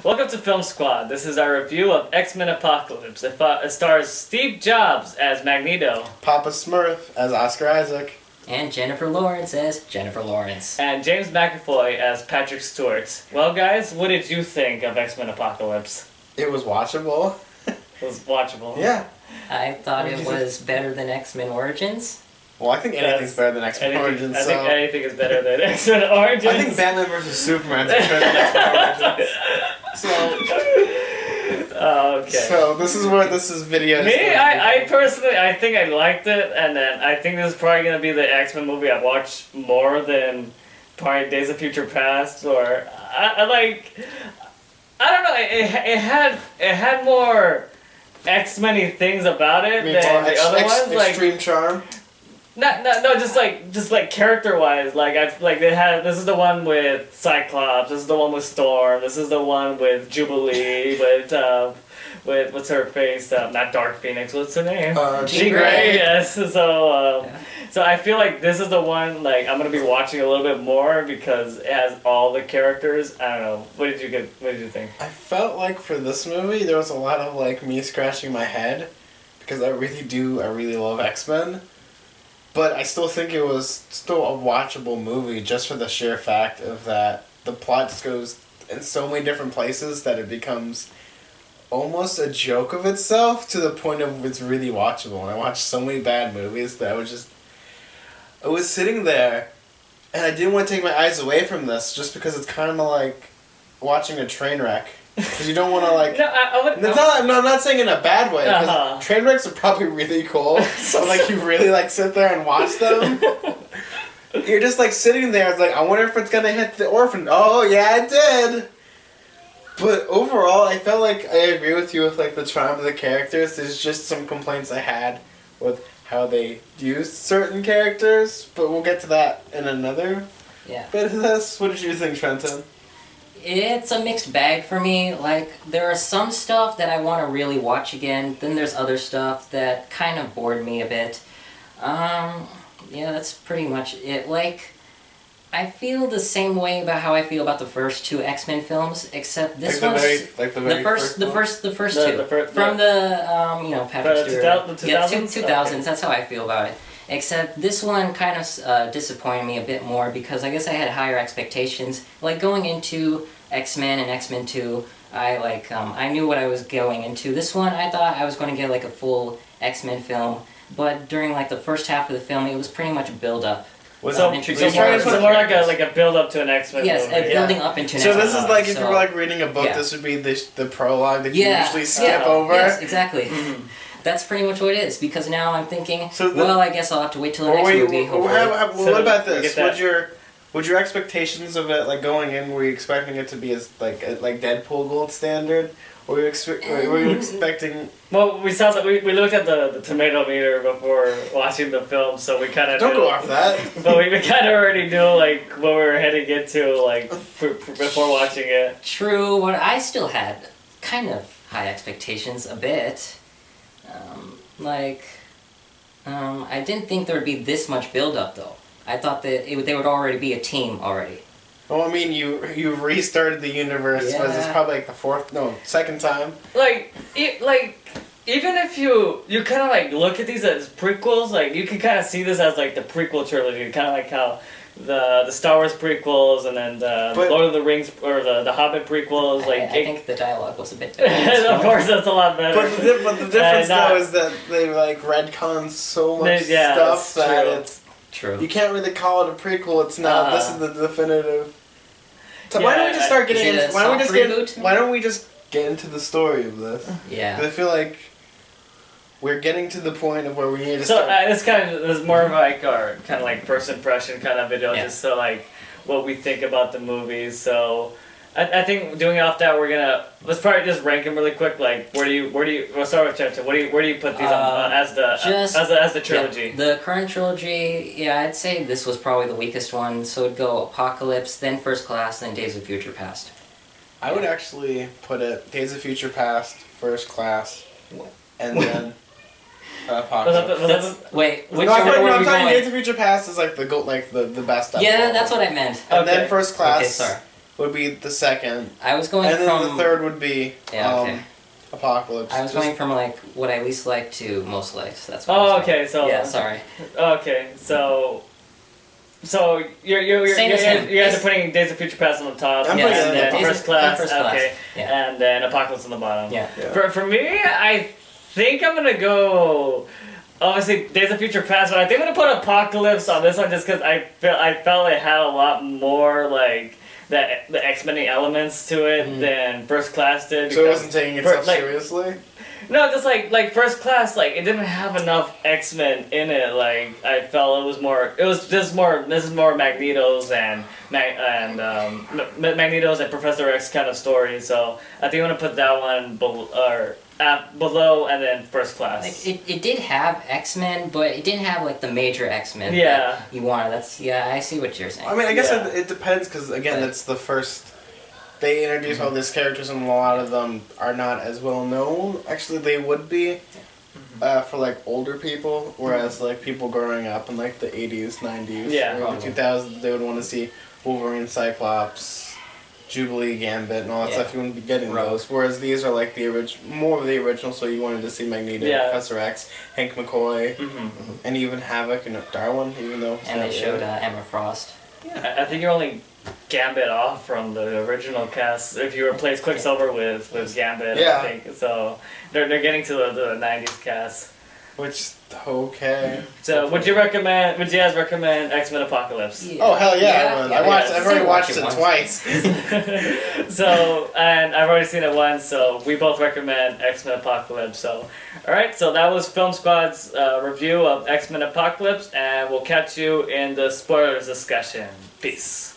Welcome to Film Squad. This is our review of X-Men Apocalypse. It stars Steve Jobs as Magneto. Papa Smurf as Oscar Isaac. And Jennifer Lawrence as Jennifer Lawrence. And James McAvoy as Patrick Stewart. Well, guys, what did you think of X-Men Apocalypse? It was watchable. It was watchable. Yeah. I thought it was better than X-Men Origins. Well, I think anything's better than X-Men Origins. I think anything is better than X-Men Origins. I think Batman vs. Superman is better than X-Men Origins. Okay. So this is where this video is. Me, I personally, I think I liked it, and then I think this is probably gonna be the X-Men movie I watch more than probably Days of Future Past, or I don't know. It had more X-Men-y things about it than the other ones. Extreme charm. No, just like character-wise, this is the one with Cyclops, this is the one with Storm, this is the one with Jubilee, with what's her face, not Dark Phoenix, what's her name? Jean Grey. Yes, so I feel like this is the one, I'm gonna be watching a little bit more because it has all the characters. I don't know, what did you think? I felt like for this movie, there was a lot of, me scratching my head, because I really love X-Men. But I still think it was still a watchable movie just for the sheer fact of that the plot just goes in so many different places that it becomes almost a joke of itself to the point of it's really watchable. And I watched so many bad movies that I was sitting there and I didn't want to take my eyes away from this just because it's kind of like watching a train wreck. Because you don't want to I'm not saying in a bad way. Because train wrecks are probably really cool. So you really sit there and watch them. You're just sitting there. It's I wonder if it's gonna hit the orphan. Oh yeah, it did. But overall, I felt like I agree with you with the charm of the characters. There's just some complaints I had with how they used certain characters. But we'll get to that in another bit of this. What did you think, Trenton? It's a mixed bag for me. There are some stuff that I want to really watch again. Then there's other stuff that kind of bored me a bit. Yeah, that's pretty much it. I feel the same way about how I feel about the first two X-Men films, except this one's the first two from the Patrick Stewart. The 2000s. 2000s. That's how I feel about it. Except this one kind of disappointed me a bit more because I guess I had higher expectations. Going into X-Men and X-Men 2, I knew what I was going into. This one, I thought I was going to get a full X-Men film, but during the first half of the film, it was pretty much a build-up. So more like a build-up to an X-Men movie. Yes, building up into an So X-Men this is movie. if you were reading a book, this would be the prologue that you usually skip over. Yes, exactly. Mm-hmm. That's pretty much what it is, because now I'm thinking, I guess I'll have to wait till the next movie, hopefully. What about this? Would your expectations of it, going in, were you expecting it to be as, like Deadpool gold standard? Or were you expecting... Well, we saw that we looked at the tomato meter before watching the film, so we kind of Don't go off that. But we kind of already knew, what we were heading into, before watching it. True, but I still had kind of high expectations, a bit. I didn't think there would be this much build-up, though. I thought that they would already be a team already. Well, I mean, you restarted the universe. Yeah. Was this probably the second time? Even if you kind of look at these as prequels, you can kind of see this as the prequel trilogy, kind of like how the Star Wars prequels and then the Lord of the Rings or the Hobbit prequels. I think the dialogue was a bit different. Of course, that's a lot better. But the difference though is that they retcon so much stuff that it's true. You can't really call it a prequel. It's not. This is the definitive. So why don't we just start getting? Why don't we just get into the story of this? Yeah. 'Cause I feel like we're getting to the point of where we need to start. So this is more of our kind of first impression kind of video, just so what we think about the movies. So I think doing off that let's probably just rank them really quick. Where do you we'll start with Chester. Where do you put these on as the trilogy? Yeah, the current trilogy, I'd say this was probably the weakest one. So it'd go Apocalypse, then First Class, then Days of Future Past. I would actually put it Days of Future Past, First Class, and then Wait, which order I'm we talking going? Days of Future Past is the best. Yeah, that's what I meant. And then First Class. Okay, sorry. would be the second, I was going and then from the third would be Yeah, okay. Apocalypse. I was Just- going from like what I least liked to most liked. That's what I Oh, was okay. going. So Yeah, sorry. Okay, so you're Same as him. you guys are putting Days of Future Past on the top, I'm and putting then Days of- First Class, First Class, okay, yeah. and then Apocalypse on the bottom. Yeah. Yeah. For me, I think I'm gonna go. Obviously, Days of Future Past, but I think I'm gonna put Apocalypse on this one just because I felt it had a lot more like the X-Men elements to it than First Class did. So it because wasn't taking for- itself like- seriously? No, just like First Class, like it didn't have enough X-Men in it. Like I felt it was more. It was just more. This is more Magneto's and Magneto's and Professor X kind of story. So I think I'm gonna put that one below and then First Class. Like, it did have X-Men, but it didn't have like the major X-Men. Yeah. that you wanted. I see what you're saying. I mean, I guess Yeah. it depends, because, again, But- it's the first... They introduce all these characters, and a lot of them are not as well known. Actually, they would be for, like, older people, whereas, like, people growing up in, like, the 80s, 90s, Yeah. early 2000s, they would want to see Wolverine, Cyclops, Jubilee, Gambit, and all that Yeah. stuff. You wouldn't be getting Right. those. Whereas these are, like, more of the original, so you wanted to see Magneto, Yeah. Professor X, Hank McCoy, and even Havoc and Darwin, even though... it's and not they showed really- Emma Frost. I think you're only Gambit off from the original cast if you replace Quicksilver with Gambit. Yeah. I think so. They're getting to the '90s cast. Which, okay. So would you guys recommend X-Men Apocalypse? Yeah. Oh, hell yeah, I would. yeah. I've already Still watched watch it it once. twice. So, and I've already seen it once, so we both recommend X-Men Apocalypse. So, alright, so that was Film Squad's review of X-Men Apocalypse, and we'll catch you in the spoilers discussion. Peace.